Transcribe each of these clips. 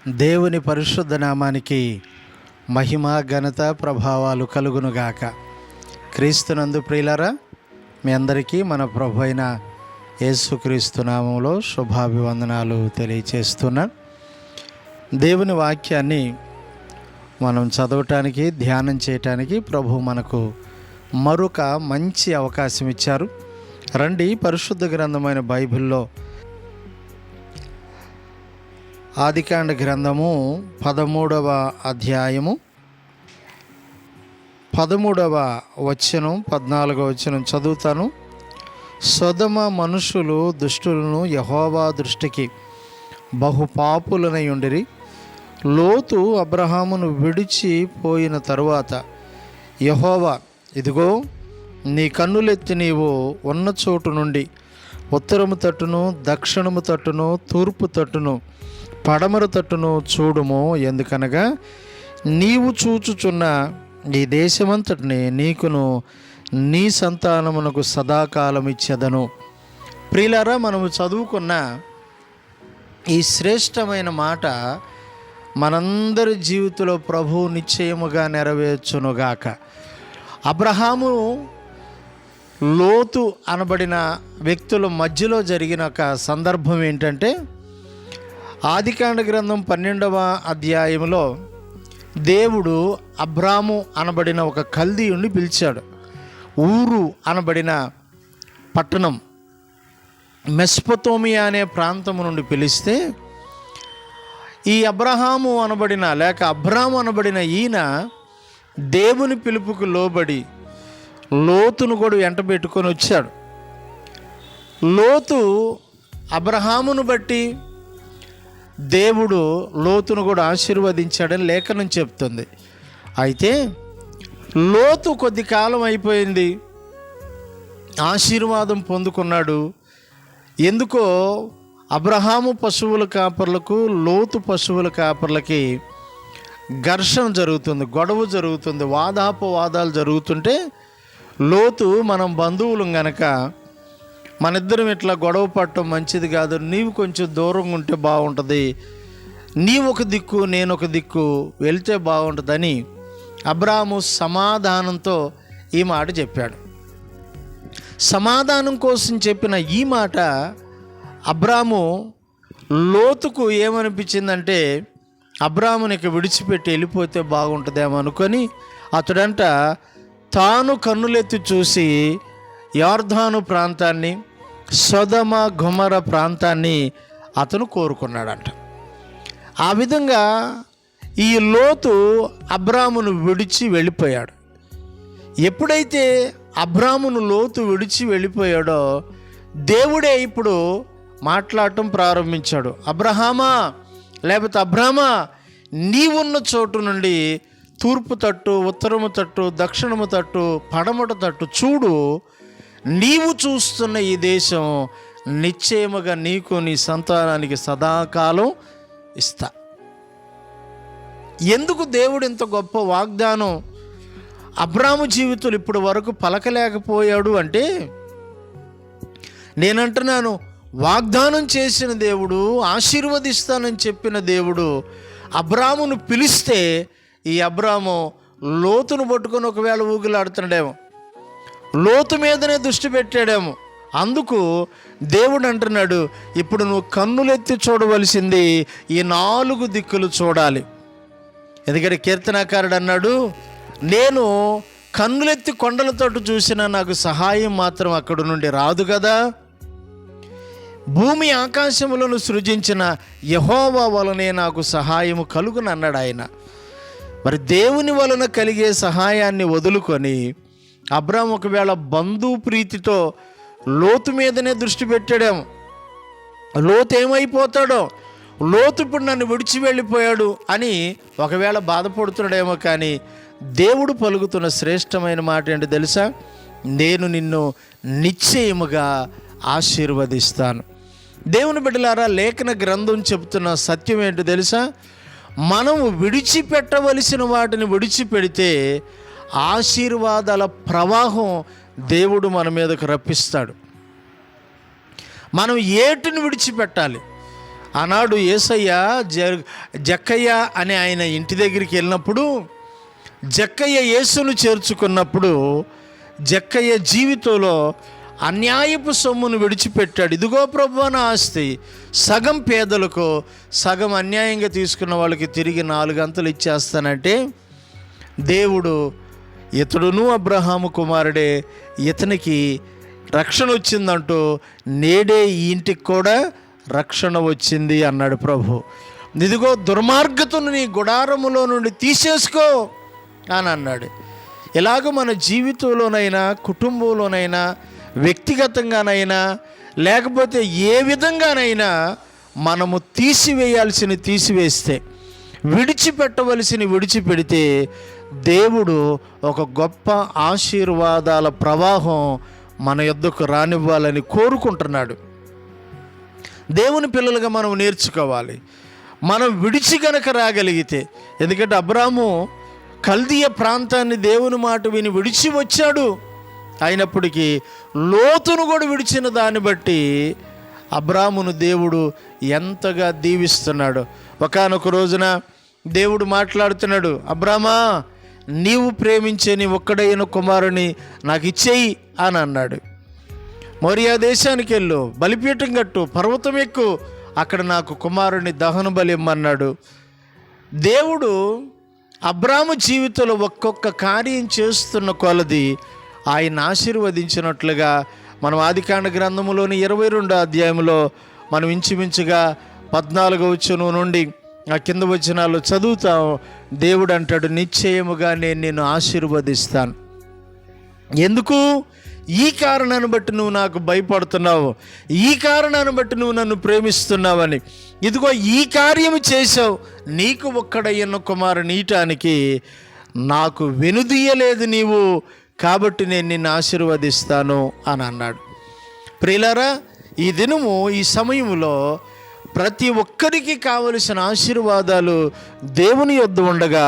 దేవుని పరిశుద్ధ నామానికి మహిమ ఘనత ప్రభావాలు కలుగునుగాక. క్రీస్తునందు ప్రియులారా, మీ అందరికీ మన ప్రభు అయిన యేసుక్రీస్తు నామంలో శుభాభివందనాలు తెలియచేస్తున్నాను. దేవుని వాక్యాన్ని మనం చదవటానికి, ధ్యానం చేయటానికి ప్రభు మనకు మరొక మంచి అవకాశం ఇచ్చారు. రండి, పరిశుద్ధ గ్రంథమైన బైబిల్లో ఆదికాండ గ్రంథము 13వ అధ్యాయము 13వ వచనం 14వ వచనం చదువుతాను. సొదొమ మనుషులు దుష్టులను యెహోవా దృష్టికి బహుపాపులనై ఉండిరి. లోతు అబ్రహామును విడిచిపోయిన తరువాత యెహోవా, ఇదిగో నీ కన్నులెత్తి నీవు ఉన్న చోటు నుండి ఉత్తరము తట్టును, దక్షిణము తట్టును, తూర్పు తట్టును, పడమర తట్టును చూడుము. ఎందుకనగా నీవు చూచుచున్న ఈ దేశమంతటిని నీకును నీ సంతానమునకు సదాకాలం ఇచ్చేదను. ప్రియులారా, మనము చదువుకున్న ఈ శ్రేష్టమైన మాట మనందరి జీవితంలో ప్రభువు నిశ్చయముగా నెరవేర్చునుగాక. అబ్రహాము లోతు అనబడిన వ్యక్తుల మధ్యలో జరిగిన ఒక సందర్భం ఏంటంటే, ఆదికాండ గ్రంథం 12వ అధ్యాయంలో దేవుడు అబ్రాము అనబడిన ఒక కల్దీయుణ్ణి పిలిచాడు. ఊరు అనబడిన పట్టణం మెస్పొతోమియా అనే ప్రాంతం నుండి పిలిస్తే, ఈ అబ్రహాము అనబడిన లేక అబ్రాము అనబడిన ఈయన దేవుని పిలుపుకు లోబడి లోతును కూడా వెంట పెట్టుకొని వచ్చాడు. లోతు అబ్రహామును బట్టి దేవుడు లోతును కూడా ఆశీర్వదించాడని లేఖనం చెప్తుంది. అయితే లోతు కొద్ది కాలం అయిపోయింది, ఆశీర్వాదం పొందుకున్నాడు. ఎందుకో అబ్రహాము పశువుల కాపర్లకు లోతు పశువుల కాపర్లకి ఘర్షణ జరుగుతుంది, గొడవ జరుగుతుంది, వాదాలు జరుగుతుంటే లోతు, మనం బంధువులం గనక మనిద్దరం ఇట్లా గొడవ పడటం మంచిది కాదు, నీవు కొంచెం దూరంగా ఉంటే బాగుంటుంది, నీవు ఒక దిక్కు నేను ఒక దిక్కు వెళ్తే బాగుంటుందని అబ్రాము సమాధానంతో ఈ మాట చెప్పాడు. సమాధానం కోసం చెప్పిన ఈ మాట అబ్రాము లోతుకు ఏమనిపించిందంటే, అబ్రామునికి విడిచిపెట్టి వెళ్ళిపోతే బాగుంటుందేమో అనుకొని అతడంట తాను కన్నులెత్తి చూసి యొర్దాను ప్రాంతాన్ని, సొదొమ గొమొర ప్రాంతాన్ని అతను కోరుకున్నాడంట. ఆ విధంగా ఈ లోతు అబ్రామును విడిచి వెళ్ళిపోయాడు. ఎప్పుడైతే అబ్రామును లోతు విడిచి వెళ్ళిపోయాడో దేవుడే ఇప్పుడు మాట్లాడటం ప్రారంభించాడు. అబ్రహామా, లేకపోతే అబ్రామా, నీవున్న చోటు నుండి తూర్పు తట్టు, ఉత్తరము తట్టు, దక్షిణము తట్టు, పడమట తట్టు చూడు. నీవు చూస్తున్న ఈ దేశం నిశ్చయముగా నీకు నీ సంతానానికి సదాకాలం ఇస్తా. ఎందుకు దేవుడు ఇంత గొప్ప వాగ్దానం అబ్రాము జీవితంలో ఇప్పటి వరకు పలకలేకపోయాడు అంటే, నేనంటున్నాను, వాగ్దానం చేసిన దేవుడు, ఆశీర్వదిస్తానని చెప్పిన దేవుడు అబ్రామును పిలిస్తే ఈ అబ్రాము లోతును పట్టుకొని ఒకవేళ ఊగిలాడుతున్నాడేమో, లోతు మీదనే దృష్టి పెట్టాడేమో. అందుకు దేవుడు అంటున్నాడు, ఇప్పుడు నువ్వు కన్నులెత్తి చూడవలసింది ఈ 4 దిక్కులు చూడాలి. ఎందుకంటే కీర్తనాకారుడు అన్నాడు, నేను కన్నులెత్తి కొండలతోటి చూసినా నాకు సహాయం మాత్రం అక్కడ నుండి రాదు కదా. భూమి ఆకాశములను సృజించిన యెహోవా వలనే నాకు సహాయము కలుగును అన్నాడు ఆయన. మరి దేవుని వలన కలిగే సహాయాన్ని వదులుకొని అబ్రాము ఒకవేళ బంధు ప్రీతితో లోతు మీదనే దృష్టి పెట్టాడేమో, లోతు ఏమైపోతాడో, లోతు ఇప్పుడు నన్ను విడిచి వెళ్ళిపోయాడు అని ఒకవేళ బాధపడుతున్నాడేమో. కానీ దేవుడు పలుకుతున్న శ్రేష్టమైన మాట ఏంటి తెలుసా? నేను నిన్ను నిశ్చయముగా ఆశీర్వదిస్తాను. దేవుని బిడ్డలారా, లేఖన గ్రంథం చెబుతున్న సత్యం ఏంటి తెలుసా? మనము విడిచిపెట్టవలసిన వాటిని విడిచిపెడితే ఆశీర్వాదాల ప్రవాహం దేవుడు మన మీదకు రప్పిస్తాడు. మనం ఏటిని విడిచిపెట్టాలి? ఆనాడు యేసయ్య జక్కయ్య అనే ఆయన ఇంటి దగ్గరికి వెళ్ళినప్పుడు, జక్కయ్య యేసును చేర్చుకున్నప్పుడు జక్కయ్య జీవితంలో అన్యాయపు సొమ్మును విడిచిపెట్టాడు. ఇదిగో ప్రభువా నా ఆస్తి, సగం పేదలకు, సగం అన్యాయంగా తీసుకున్న వాళ్ళకి తిరిగి 4 అంతలు ఇచ్చేస్తానంటే, దేవుడు ఇతడును అబ్రహాము కుమారుడే, ఇతనికి రక్షణ వచ్చిందంటూ నేడే ఈ ఇంటికి కూడా రక్షణ వచ్చింది అన్నాడు ప్రభు. ఇదిగో దుర్మార్గతను నీ గుడారములో నుండి తీసేసుకో అని అన్నాడు. ఇలాగ మన జీవితంలోనైనా, కుటుంబంలోనైనా, వ్యక్తిగతంగానైనా, లేకపోతే ఏ విధంగానైనా మనము తీసివేస్తే, విడిచిపెట్టవలసిన విడిచిపెడితే దేవుడు ఒక గొప్ప ఆశీర్వాదాల ప్రవాహం మన యొద్దకు రానివ్వాలని కోరుకుంటున్నాడు. దేవుని పిల్లలుగా మనం నేర్చుకోవాలి. మనం విడిచి గనక రాగలిగితే, ఎందుకంటే అబ్రాము కల్దీయ ప్రాంతాన్ని దేవుని మాట విని విడిచి వచ్చాడు. అయినప్పటికీ లోతును కూడా విడిచిన దాన్ని బట్టి అబ్రామును దేవుడు ఎంతగా దీవిస్తున్నాడు. ఒకానొక రోజున దేవుడు మాట్లాడుతున్నాడు, అబ్రామా నీవు ప్రేమించే నీ ఒక్కడైన కుమారుని నాకు ఇచ్చేయి అని అన్నాడు. మోరియా దేశానికి వెళ్ళు, బలిపీఠం కట్టు, పర్వతం ఎక్కు, అక్కడ నాకు కుమారుని దహన బలి ఇమ్మన్నాడు. దేవుడు అబ్రాము జీవితంలో ఒక్కొక్క కార్యం చేస్తున్న కొలది ఆయన ఆశీర్వదించినట్లుగా మనం ఆదికాండ గ్రంథములోని 22వ అధ్యాయంలో మనం ఇంచుమించుగా 14వ వచనం నుండి ఆ కింద వచనాలు చదువుతాం. దేవుడు అంటాడు, నిశ్చయముగా నేను నిన్ను ఆశీర్వదిస్తాను. ఎందుకు? ఈ కారణాన్ని బట్టి నువ్వు నాకు భయపడుతున్నావు, ఈ కారణాన్ని బట్టి నువ్వు నన్ను ప్రేమిస్తున్నావని. ఇదిగో ఈ కార్యము చేసావు, నీకు ఒక్కడయ్యన్న కుమారుని ఈయటానికి నాకు వెనుదీయలేదు నీవు, కాబట్టి నేను నిన్ను ఆశీర్వదిస్తాను అని అన్నాడు. ప్రియులారా, ఈ దినము, ఈ సమయంలో ప్రతి ఒక్కరికి కావలసిన ఆశీర్వాదాలు దేవుని యొద్ద ఉండగా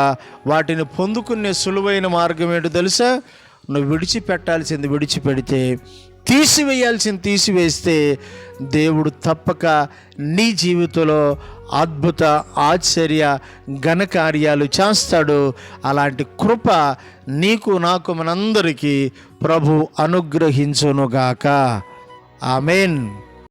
వాటిని పొందుకునే సులువైన మార్గం ఏంటో తెలుసా? నువ్వు విడిచిపెట్టాల్సింది విడిచిపెడితే, తీసివేయాల్సింది తీసివేస్తే దేవుడు తప్పక నీ జీవితంలో అద్భుత, ఆశ్చర్య, ఘనకార్యాలు చేస్తాడు. అలాంటి కృప నీకు, నాకు, మనందరికీ ప్రభు అనుగ్రహించునుగాక. ఆమేన్.